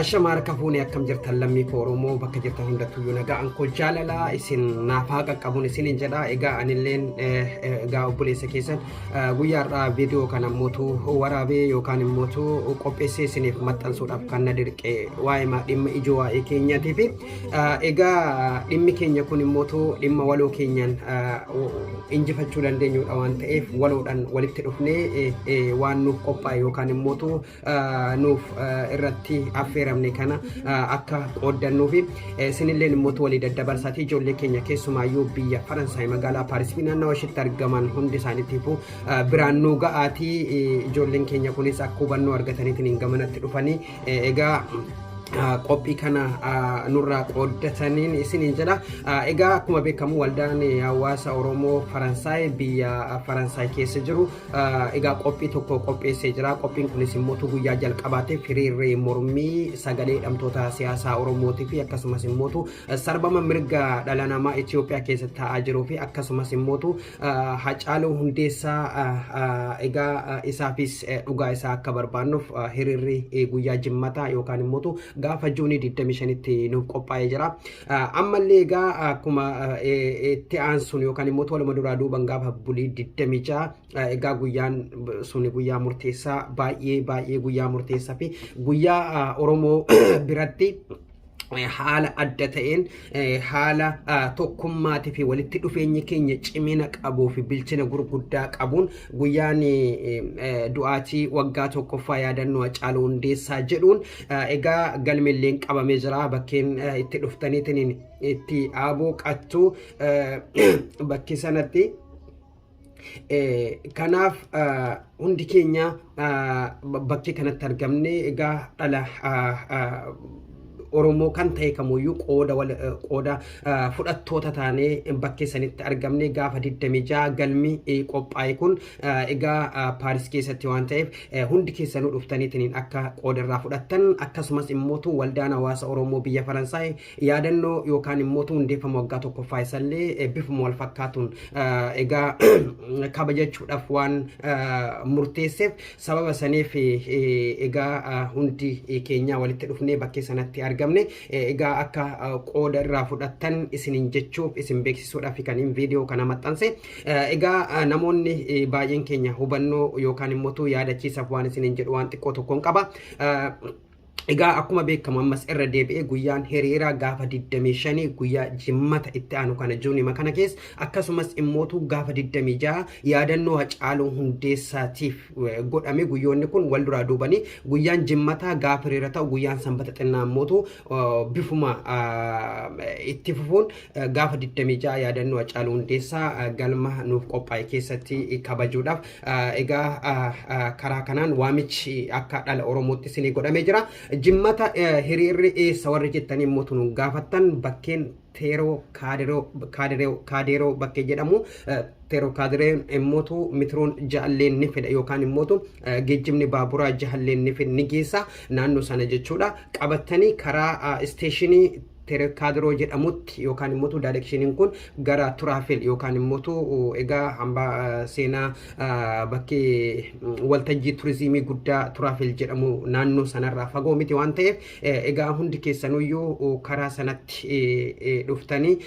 Ashamara kafuuni akkam jirtan lammii koo Oromoo bakka jirtan hundattuu nagaa anko jaalala isin naafaa qaqqabuun isinin jedha. Egaa anilleen egaa obboleessa keessan guyyaarraa viidiyoo kana mootu waraabee yookaan immoo qopheessee isiniif maxxansuudhaaf kan na dirqee waa'ee dhimma ijoo waa'ee keenyaatiif egaa dhimmi keenya kun immoo dhimma waloo keenyaan injifachuu dandeenyudha waan ta'eef waloodhaan walitti dhufnee waan nuuf qophaa'e yookaan immoo nuuf irratti affeeramne kana akka qooddannuu fi isinilleen immoo walii daddabarsaati ijoollee keenya keessumaayyuu biyya Faransaay magaalaa Paaris fi naannawaa isheetti argaman hundi isaaniitiifuu biraan nu ga'aatii ijoolleen keenya kunis akka hubannoo argataniitiin gamanatti dhufanii egaa qophii kana nurraa qooddataniin isiniin jedha. Egaa akkuma beekamu waldaan hawaasa Oromoo Faransaay biyya Faransaay keessa jiru egaa qophii tokko qopheessee jira. Qophiin kunis immoo guyyaa jalqabaatiif hiriirri mormii sagalee hidhamtoota siyaasaa Oromootii fi akkasumas immoo sarbama mirga dhala namaa Itoophiyaa keessatti ta'aa jiruu fi akkasumas immoo Hacaaluu Hundeessaa egaa isaafis dhugaa isaa akka barbaannuuf hiriirri guyyaa jimmataa yookaan immoo gaafa juunii 25tti nuuf qophaa'ee jira. Ammallee egaa akkuma itti aansuun yookaan immoo waluma duraa duuban gaafa bulii 26 egaa guyyaan sun guyyaa murteessaa baay'ee guyyaa murteessaa fi guyyaa Oromoo biratti haala adda ta'een haala tokkummaatii fi walitti dhufeenyi keenya cimina qabuu fi bilchina gurguddaa qabuun guyyaan du'aatii waggaa tokkoffaa yaadannoo Hacaaluu Hundeessaa jedhuun egaa galmeelleen qabamee jira. Bakkeen itti dhuftaniitiin itti abooqattu bakki sanatti kanaaf hundi keenya bakki kanatti argamne egaa dhala Oromoo kan ta'e kamuyyuu qooda fudhattoota taanee bakkee sanitti argamne gaafa 26 galmi qophaa'e kun egaa Paaris keessatti waan ta'eef hundi keessanuu dhuftaniitiin akka qoodarraa fudhattan akkasumas immoo waldaan hawaasa Oromoo biyya Faransaay yaadannoo yookaan immoo hundeeffama waggaa tokkoffaa isallee bifuma wal fakkaatuun egaa kabajachuudhaaf waan murteesseef sababa saniif egaa hundi keenya walitti dhufnee bakkee sanatti argamne. Egaa akka qooda irraa fudhattan isinin jechuuf isin beeksisuudhaaf kaniin viidiyoo kana maxxanse. Egaa namoonni baay'een keenya hubannoo yookaan immoo yaadachiisaaf waan isinin jedhu waan xiqqoo tokkoon qaba. Egaa akkuma beekamu ammas irra deebi'ee guyyaan hiriira gaafa 25 guyyaa jimmata itti aanu kana juunii kana keessa akkasumas immoo gaafa 26 yaadannoo Hacaaluu Hundeessaatiif godhame. Guyyoonni kun wal duraa duubanii guyyaan jimmata gaafa hiriira ta'u guyyaan sanbata xinnaa immoo bifuma itti fufuun gaafa 26 yaadannoo Hacaaluu Hundeessaa galma nuuf qophaa'e keessatti kabajuudhaaf egaa karaa kanaan waamichi akka dhala Oromootti isinii godhamee jira. Jimmata hiriirri eessa warri jettanii immoo nu gaafattan bakkeen Teeroo Kaaderoo bakkee jedhamu. Teeroo Kaadereen immoo metroon jaalleen ni fedha yookaan immoo geejjibni baaburaa jaalleen ni geessa naannoo sana jechuudha. Qabattanii karaa isteeshinii Teeroo Kaaderoo jedhamutti yookaan immoo daayireekshiniin kun gara Turaafel yookaan immoo egaa hambaa seenaa bakkee waltajjii turizimii guddaa Turaafel jedhamu naannoo sanarraa fagoo miti waan ta'eef egaa hundi keessanuyyuu karaa sanatti dhuftanii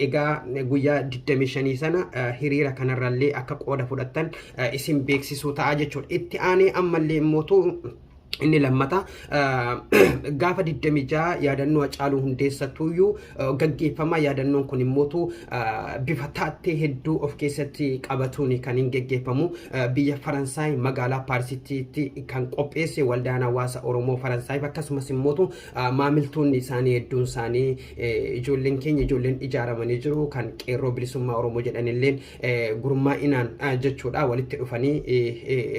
egaa guyyaa 25 sana hiriira kanarrallee akka qooda fudhattan isin beeksisuu ta'a jechuudha. Itti aanee ammallee immoo inni lammata gaafa 26 yaadannoo Hacaaluu Hundeessatuyyuu gaggeeffama. Yaadannoon kun immoo bifa taattee hedduu of keessatti qabatuun kan hin gaggeeffamu biyya Faransaay magaalaa Paarisitti kan qopheesse waldaan hawaasa Oromoo Faransaay akkasumas immoo maamiltoonni isaanii hedduun isaanii ijoolleen keenya ijoolleen ijaaramanii jiru kan qeerroo bilisummaa Oromoo jedhanilleen gurmaa'inaan jechuudha walitti dhufanii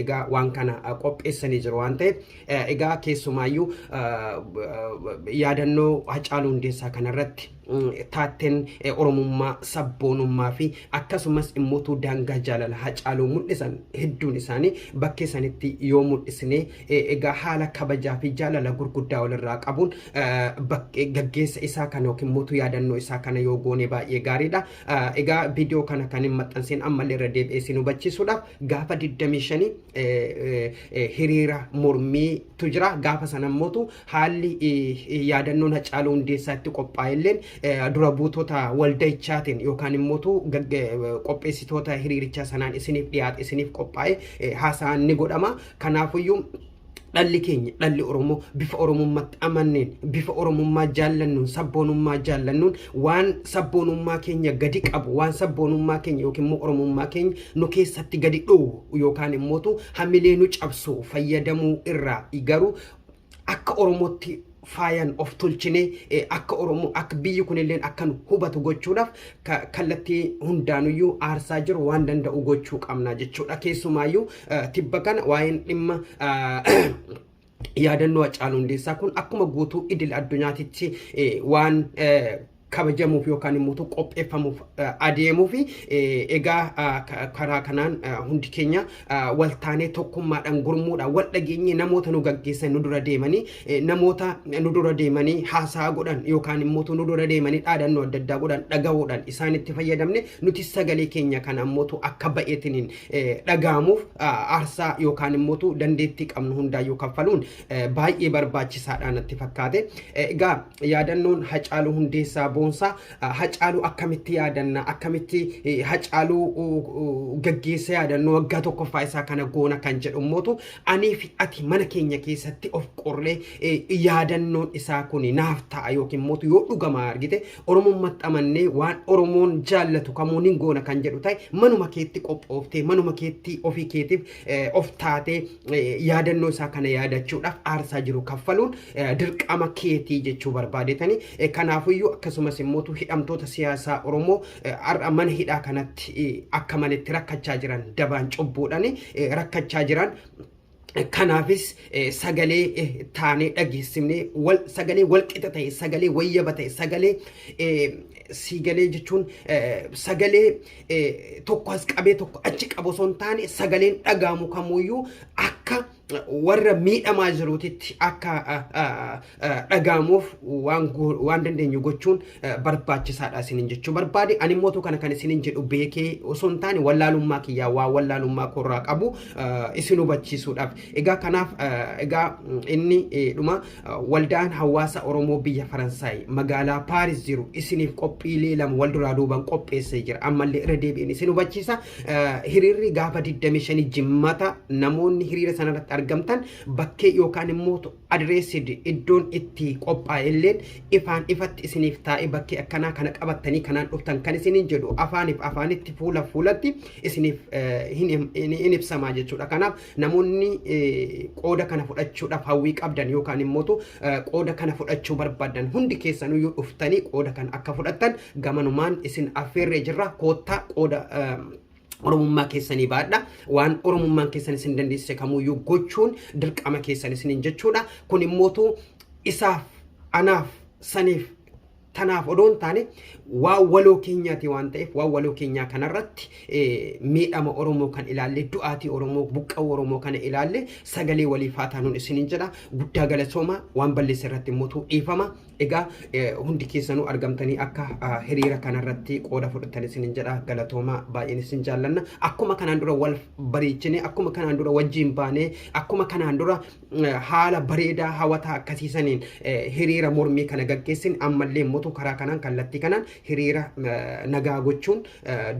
egaa waan kana qopheessanii jiru waan ta'eef egaa keessumaayyuu yaadannoo Hacaaluu Hundeessaa kanarratti taatteen Oromummaa sabboonummaa fi akkasumas immoo daangaa jaalala Hacaaluu mul'isan hedduun isaanii bakkee sanitti yoo mul'isne egaa haala kabajaa fi jaalala gurguddaa walirraa qabuun gaggeessa isaa kana yookiin immoo yaadannoo isaa kana yoo goone baay'ee gaariidha. Egaa viidiyoo kana kan hin maxxansin ammallee irra deebi'ee isin hubachiisuudhaaf gaafa 25 hiriira mormii tujira gaafa sanammotu haalli yaadannoon Hacaaluu Hundeessaatti qophaa'elleen dura buutota waldaichaatiin yookaan immoo qopheessitoota hiriirichaa sanaan isiniif dhiyaate isiniif qophaa'e haasaan ni godhama. Kanaafuyyuu dhalli keenya dhalli Oromoo bifa Oromummaatti amanneen bifa Oromummaa jaallannuun sabboonummaa jaallannuun waan sabboonummaa keenya gadi qabu waan sabboonummaa keenya yookiin immoo Oromummaa keenya nu keessatti gadi dhoowwu yookaan immoo hamilee nu cabsu fayyadamuu irraa garuu akka Oromootti faayan of tolchine akka Oromoo akka biyyi kunilleen akka nu hubatu gochuudhaaf kallattii hundaanuyyuu aarsaa jiru waan danda'u gochuu qabna jechuudha. Keessumaayyuu tibba kana waa'een dhimma yaadannoo Hacaaluu Hundeessaa kun akkuma guutuu idil addunyaatitti waan kabajamuuf yookaan immoo qopheeffamuuf adeemuuf egaa karaa kanaan hundi keenya waltaanee tokkummaadhaan gurmuudhaan wal dhageenye namoota nu gaggeessan nu dura deemanii namoota nu dura deemanii haasaa godhan yookaan immoo nu dura deemanii dhaadannoo adda addaa godhan dhagahuudhaan isaanitti fayyadamne nuti sagalee keenya kana immoo akka ba'eetiniin dhagaamuuf aarsaa yookaan immoo dandeettii qabnu hundaayyuu kaffaluun baay'ee barbaachisaadhaan natti fakkaate. Egaa yaadannoon Hacaaluu Hundeessaa boonsa Hacaaluu akkamitti yaadanna akkamitti Hacaaluu gaggeessa yaadannoo waggaa tokkoffaa isaa kana goona kan jedhu mootu ani fi ati mana keenya keessatti of qorree yaadannoon isaa kun naaf ta'a yookiin mootu yoo dhugama argite Oromummaatti amannee waan Oromoon jaallatu kamuun hin goona kan jedhu ta'e manuma keetti qophooftee manuma keetti ofii keetiif of taatee yaadannoo isaa kana yaadachuudhaaf aarsaa jiru kaffaluun dirqama keetii jechuu barbaadetanii kanaafuyyuu akkasuma simmotu hidhamtoota siyaasaa Oromoo har'a mana hidhaa kanatti akka malitti rakkachaa jiran dabaan cubbuudhaan rakkachaa jiran kanaafis sagalee taanee dhageessifnee sagalee walqixa ta'e sagalee wayyaba ta'e sagalee siigalee jechuun sagalee tokko as qabee tokko achi qabu osoo hin taane sagaleen dhagaamu kamuyyuu akka warra miidhamaa jiruutitti akka dhagaamuuf waan dandeenyu gochuun barbaachisaadha isinin jechuu barbaade. Ani mootu kana kan isinin jedhu beekee osoo hin taane wallaalummaa kiyyaa waa wallaalummaa korraa qabu isin hubachiisuudhaaf. Egaa kanaaf egaa inni dhuma waldaan hawaasa Oromoo biyya Faransaay magaalaa Paaris jiru isiniif qophiilee lama wal duraa duubaan qopheessee jira. Ammallee irra deebiin isin hubachiisa. Hiriirri gaafa 25 jimmata namoonni hiriira sanarratti argamtan bakkee yookaan immoo adreessid iddoon itti qophaa'elleen ifaan ifatti isiniif taa'e bakkee akkanaa kana qabattanii kanaan dhuftan kan isinin jedhu afaaniif afaanitti fuula fuulatti isiniif hin ibsamaa jechuudha. Kanaaf namoonni qooda kana fudhachuudhaaf hawwii qabdan yookaan immoo qooda kana fudhachuu barbaadan hundi keessanuyyuu dhuftanii qooda kana akka fudhattan gamanumaan isin affeerree jirra. Koottaa qooda Oromummaa keessanii baadha waan Oromummaan keessan isin dandeessise kamuyyuu gochuun dirqama keessan isinin jechuudha. Kun immoo isaaf anaaf saniif tanaaf odoon taane waa waloo keenyaati waan ta'eef waa waloo keenyaa kanarratti miidhama Oromoo kan ilaalle du'aatii Oromoo buqqa'uu Oromoo kana ilaalle sagalee waliif haa taanuun isinin jedha. Guddaa galatooma waan balleesse irratti immoo dhiifama. Egaa hundi keessanuu argamtanii akka hiriira kanarratti qooda fudhatan isinin jedha. Galatooma baay'een isin jaallanna. Akkuma kanaan dura wal bareechine akkuma kanaan dura wajjin baanee akkuma kanaan dura haala bareedaa hawataa akkasiisaniin hiriira mormii kana gaggeessin ammallee mootu karaa kanaan kallattii kanaan hiriira nagaa gochuun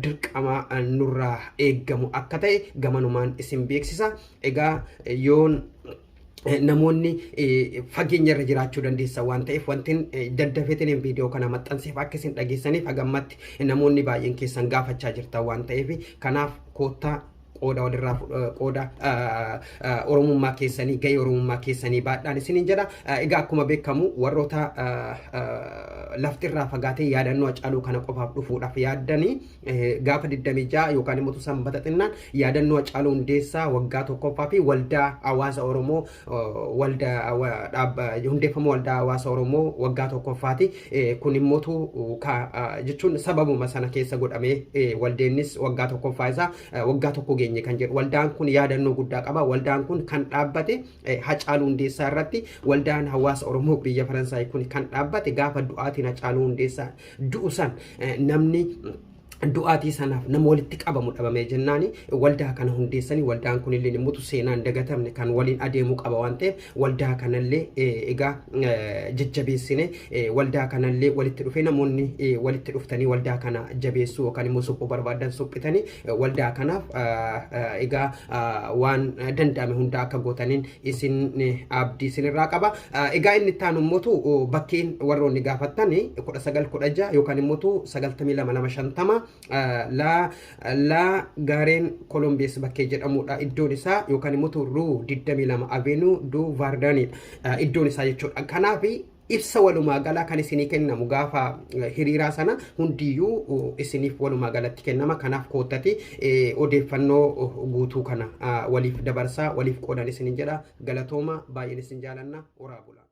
dirqama nurraa eeggamu akka ta'e gamanumaan isin beeksisa. Egaa yoon namoonni fageenya irra jiraachuu dandeessa waan ta'eef wantin daddafeetiin viidiyoo kana maxxanseef akka isin dhageessaniif hagammatti namoonni baay'een keessan gaafachaa jirtan waan ta'eef kanaaf koottaa qooda walirraa qooda Oromummaa keessanii gahee Oromummaa keessanii baadhaan isinin jedha. Egaa akkuma beekamu warroota laftirraa fagaatee yaadannoo Hacaaluu kana qofaaf dhufuudhaaf yaaddanii gaafa 26 yookaan immoo sanbata xinnaan yaadannoo Hacaaluu Hundeessaa waggaa tokkoffaa fi waldaa hawaasa Oromoo hundeeffama waldaa hawaasa Oromoo waggaa tokkoffaati. Kun immoo jechuun sababuma sana keessa godhamee waldeennis waggaa tokkoffaa isaa waggaa tokko geenye kan jedhu waldaan kun yaadannoo guddaa qaba. Waldaan kun kan dhaabbate Hacaaluu Hundeessaa irratti waldaan hawaasa Oromoo biyya Faransaay kun kan dhaabbate gaafa du'aatiin Hacaaluu Hundeessaa du'u san namni du'aatii sanaaf nama walitti qabamu dhabamee jennaani waldaa kana hundeessanii waldaan kun illee mutu seenaan dagatamne kan waliin adeemuu qaba waan ta'eef waldaa kanallee egaa jajjabeessine waldaa kanallee walitti dhufee namoonni walitti dhuftanii waldaa kana jabeessuu yookaan immoo suphuu barbaadan suphitanii waldaa kanaaf egaa waan danda'ame hunda akka gootaniin isin abdii isinirraa qaba. Egaa inni itti aanu immoo bakkeen warroonni gaafattanii 1916 yookaan immoo 92 la Gareen Kolombees bakkee jedhamudha iddoon isaa yookaan immoo ruu 22 Avenue du Vardani iddoon isaa jechuudha. Kanaaf ibsa walumaa galaa kan isinii kennamu gaafa hiriiraa sana hundiyyuu isiniif walumaa galatti kennama. Kanaaf koottati odeeffannoo guutuu kana waliif dabarsaa waliif qoodan isinin jedha. Galatooma baay'een isin jaalanna. Oraa bulaa.